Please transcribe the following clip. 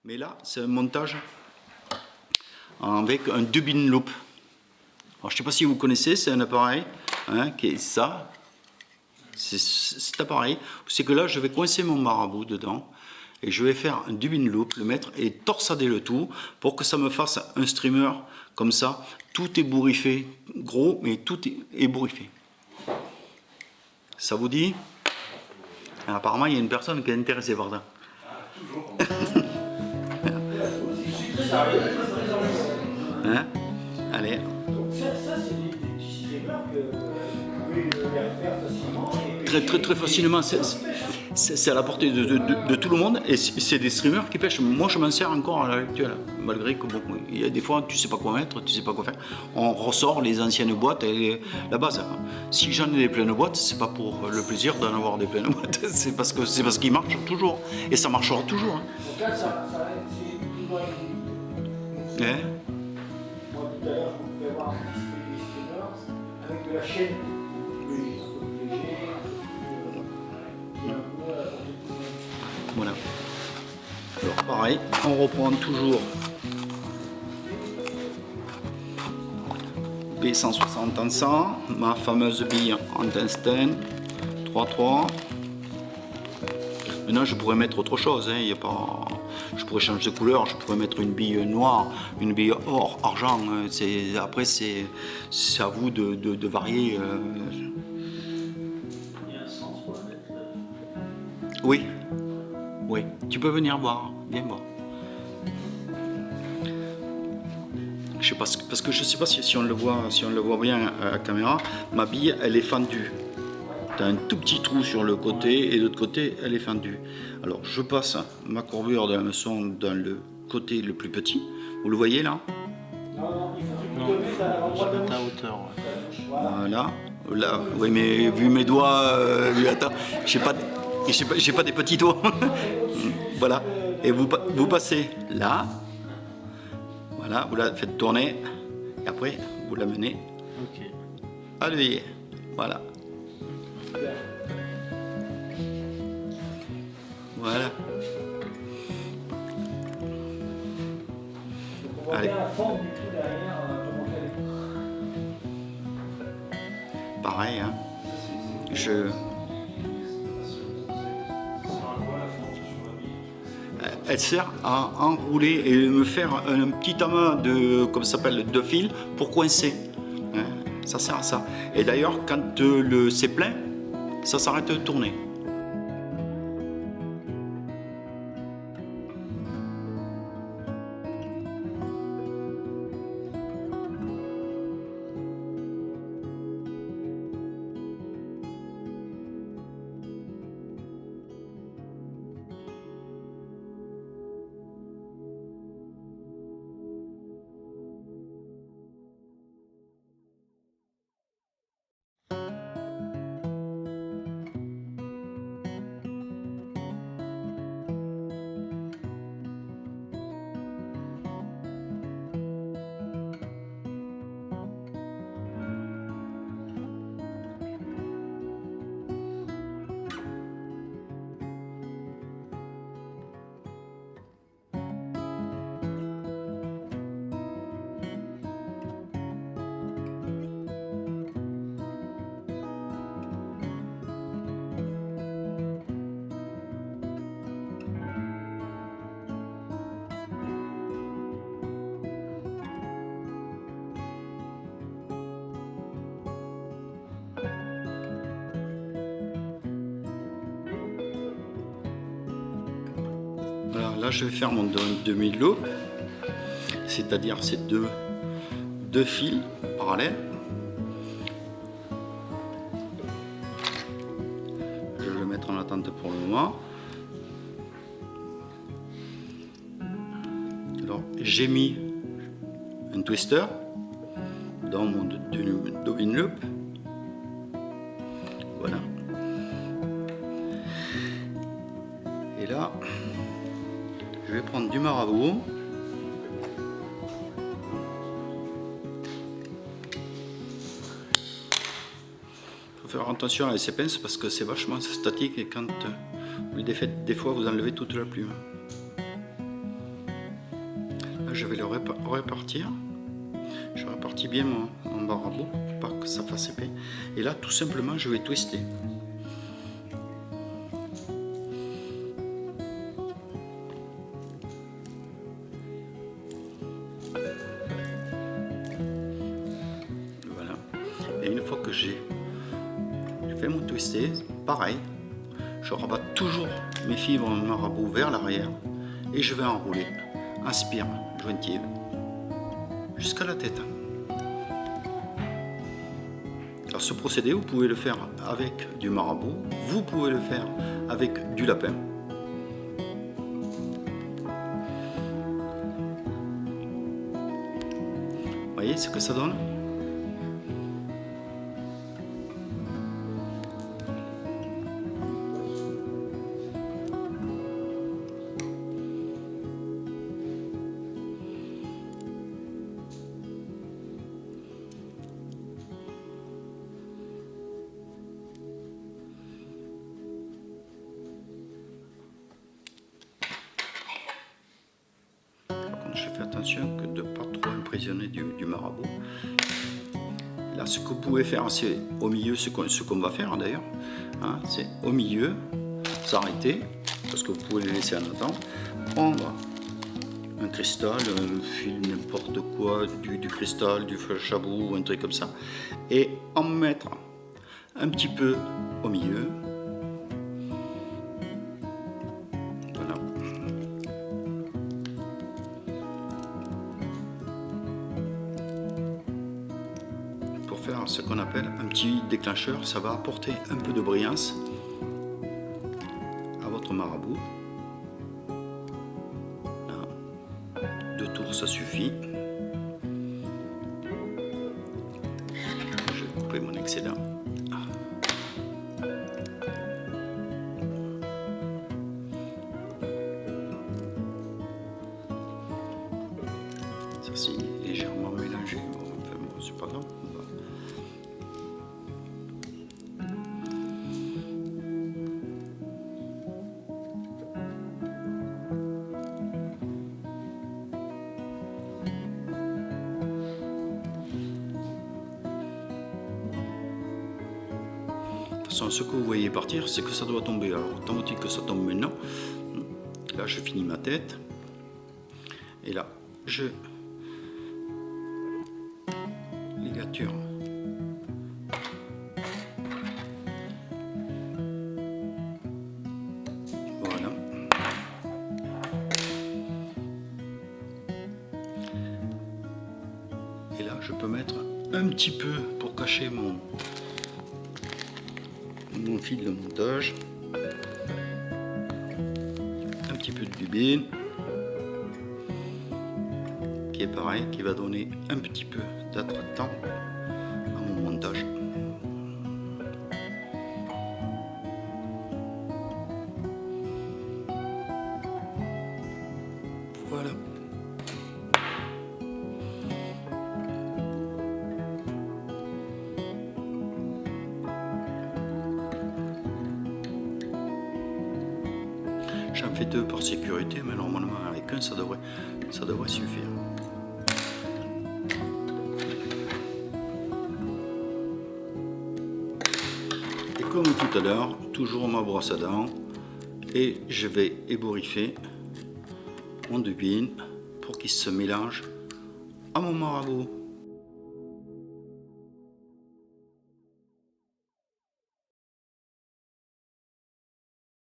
Mais là, c'est un montage avec un Dubin Loop. Alors, je ne sais pas si vous connaissez, c'est un appareil qui est ça. C'est cet appareil. C'est que là, je vais coincer mon marabout dedans et je vais faire un Dubin Loop, le mettre et torsader le tout pour que ça me fasse un streamer comme ça. Tout ébouriffé, gros, mais tout est ébouriffé. Ça vous dit? Alors, apparemment, il y a une personne qui est intéressée par ça. Toujours. Hein? Allez. Donc ça c'est des petits streamers que vous pouvez les refaire facilement. Très facilement, c'est à la portée de tout le monde et c'est des streamers qui pêchent. Moi je m'en sers encore à l'heure actuelle, malgré que bon, il y a des fois tu sais pas quoi mettre, tu sais pas quoi faire. On ressort les anciennes boîtes et la base. Si j'en ai des pleines boîtes, c'est pas pour le plaisir d'en avoir des pleines boîtes, c'est parce qu'ils marchent toujours et ça marchera toujours. Donc là c'est toujours Ouais. Moi tout à l'heure je vous fais voir un petit peu des streamers avec de la chaîne. Voilà. Alors pareil, on reprend toujours B160 en 100, ma fameuse bille en tungstène 3.3. Maintenant je pourrais mettre autre chose, y a pas... je pourrais changer de couleur, je pourrais mettre une bille noire, une bille or, argent. Après c'est à vous de varier. Il y a un sens pour la mettre. Oui. Oui, tu peux venir boire, viens boire. Je sais pas, parce que je sais pas si on le voit bien à la caméra, ma bille elle est fendue. Tu as un tout petit trou sur le côté et de l'autre côté elle est fendue. Alors je passe ma courbure de la maçon dans le côté le plus petit. Vous le voyez là? Non, il faut que tu te mettes à l'endroit de la Ta bouche. hauteur. Voilà. Là, oui mais vu mes doigts, attends, j'ai pas des petits doigts. Voilà, et vous passez là, voilà, vous la faites tourner, et après vous la menez Ok. à l'œillet, voilà. Voilà. Donc on voit Allez. bien la forme du tout derrière, comment elle est. Pareil, hein. Elle sert à enrouler et me faire un petit amas de, comme ça s'appelle, de fil pour coincer. Hein, ça sert à ça. Et d'ailleurs, quand c'est plein, ça s'arrête de tourner. Voilà, là je vais faire mon demi-loop, c'est-à-dire ces deux fils parallèles. Je vais le mettre en attente pour le moment. Alors j'ai mis un twister dans mon Dubin Loop. Voilà. Et là, je vais prendre du marabout. Il faut faire attention avec ces pinces parce que c'est vachement statique et quand vous les défaites, des fois vous enlevez toute la plume. Là, je vais le répartir. Je répartis bien mon marabout pour pas que ça fasse épais. Et là, tout simplement, je vais twister. Voilà. Et une fois que j'ai fait mon twisté, pareil, je rabats toujours mes fibres marabout vers l'arrière et je vais enrouler en spire jointive jusqu'à la tête. Alors ce procédé, vous pouvez le faire avec du marabout, vous pouvez le faire avec du lapin. Vous voyez ce que ça donne? Je fais attention que de ne pas trop impressionner du marabout. Là, ce que vous pouvez faire, c'est au milieu, ce qu'on va faire d'ailleurs, hein, c'est au milieu, s'arrêter, parce que vous pouvez les laisser en attente, prendre un cristal, un fil, n'importe quoi, du cristal, du flash à bout, un truc comme ça, et en mettre un petit peu au milieu. Faire ce qu'on appelle un petit déclencheur, ça va apporter un peu de brillance à votre marabout. Là. 2 tours ça suffit. Je vais couper mon excédent. Ça c'est légèrement mélangé, enfin, bon, c'est pas grave. Ce que vous voyez partir, c'est que ça doit tomber. Alors, autant que ça tombe maintenant. Là, je finis ma tête. Et là, je ligature. Voilà. Et là, je peux mettre un petit peu pour cacher mon fil de montage, un petit peu de bubine qui est pareil, qui va donner un petit peu d'attractant à mon montage. Voilà. J'en fais 2 par sécurité, mais normalement avec un ça devrait suffire. Et comme tout à l'heure, toujours ma brosse à dents, et je vais ébouriffer mon dubine pour qu'il se mélange à mon marabout.